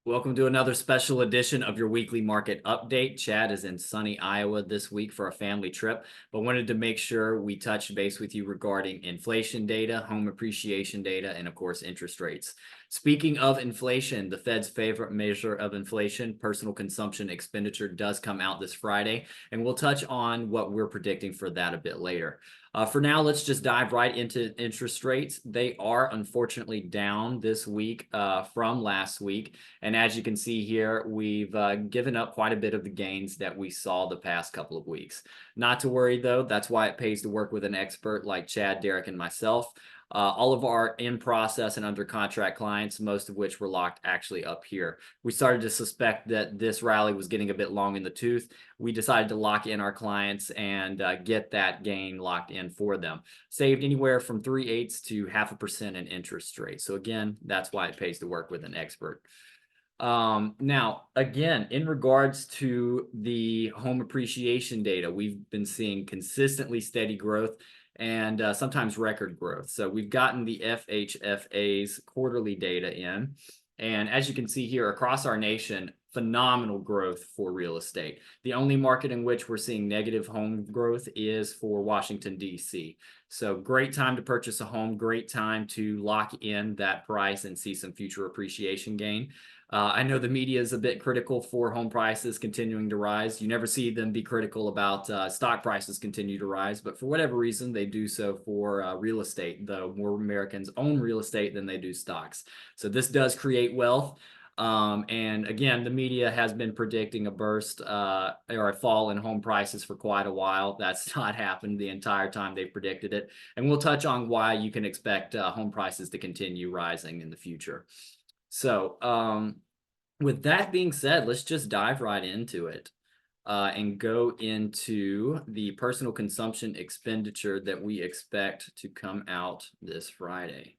Welcome to another special edition of your weekly market update. Chad is in sunny Iowa this week for a family trip, but wanted to make sure we touched base with you regarding inflation data, home appreciation data, and of course, interest rates. Speaking of inflation, the Fed's favorite measure of inflation, personal consumption expenditure, does come out this Friday, and we'll touch on what we're predicting for that a bit later. For now, let's just dive right into interest rates. They are unfortunately down this week from last week. And as you can see here, we've given up quite a bit of the gains that we saw the past couple of weeks. Not to worry, though. That's why it pays to work with an expert like Chad, Derek, and myself. All of our in-process and under contract clients, most of which were locked actually up here. We started to suspect that this rally was getting a bit long in the tooth. We decided to lock in our clients and get that gain locked in for them. Saved anywhere from 3/8 to 0.5% in interest rate. So again, that's why it pays to work with an expert. Now, again, in regards to the home appreciation data, we've been seeing consistently steady growth and sometimes record growth. So we've gotten the FHFA's quarterly data in. And as you can see here across our nation, phenomenal growth for real estate. The only market in which we're seeing negative home growth is for Washington, D.C. So great time to purchase a home, great time to lock in that price and see some future appreciation gain. I know the media is a bit critical for home prices continuing to rise. You never see them be critical about stock prices continue to rise, but for whatever reason, they do so for real estate, though more Americans own real estate than they do stocks. So this does create wealth. And again, the media has been predicting a burst or a fall in home prices for quite a while. That's not happened the entire time they've predicted it. And we'll touch on why you can expect home prices to continue rising in the future. So with that being said, let's just dive right into it and go into the personal consumption expenditure that we expect to come out this Friday.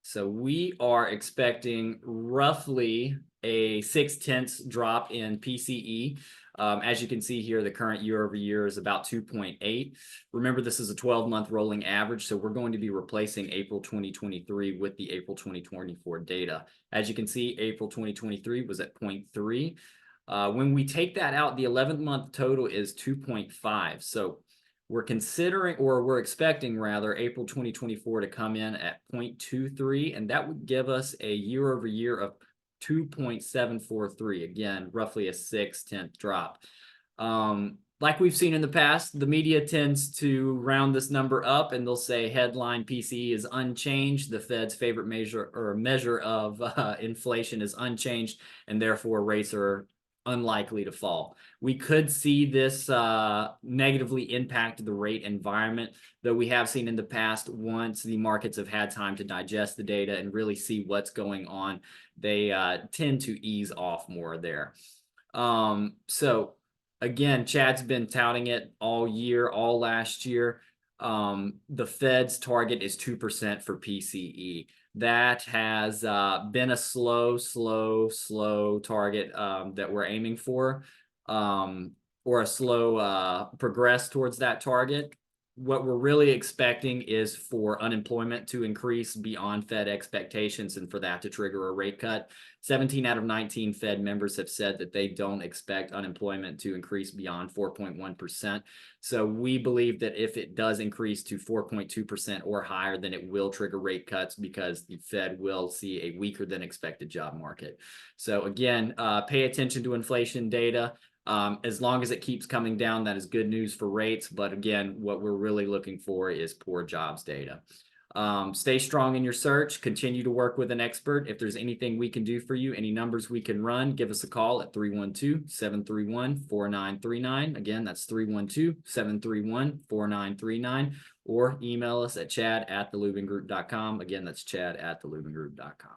So we are expecting roughly a 0.6 drop in PCE. As you can see here, the current year over year is about 2.8. Remember, this is a 12-month rolling average, so we're going to be replacing April 2023 with the April 2024 data. As you can see, April 2023 was at 0.3. When we take that out, the 11th month total is 2.5. So we're considering, or we're expecting rather, April 2024 to come in at 0.23, and that would give us a year over year of 2.743. Again, roughly a 0.6 drop. Like we've seen in the past, the media tends to round this number up and they'll say headline PCE is unchanged. The Fed's favorite measure of inflation is unchanged, and therefore rates are unlikely to fall. We could see this negatively impact the rate environment, though we have seen in the past, once the markets have had time to digest the data and really see what's going on, they tend to ease off more there. So again, Chad's been touting it all year, all last year. The Fed's target is 2% for PCE. That has been a slow target that we're aiming for, or a slow progress towards that target. What we're really expecting is for unemployment to increase beyond Fed expectations and for that to trigger a rate cut. 17 out of 19 Fed members have said that they don't expect unemployment to increase beyond 4.1%. So we believe that if it does increase to 4.2% or higher, then it will trigger rate cuts because the Fed will see a weaker than expected job market. So again, pay attention to inflation data. As long as it keeps coming down, that is good news for rates. But again, what we're really looking for is poor jobs data. Stay strong in your search. Continue to work with an expert. If there's anything we can do for you, any numbers we can run, give us a call at 312-731-4939. Again, that's 312-731-4939. Or email us at chad@thelubingroup.com. Again, that's chad@thelubingroup.com.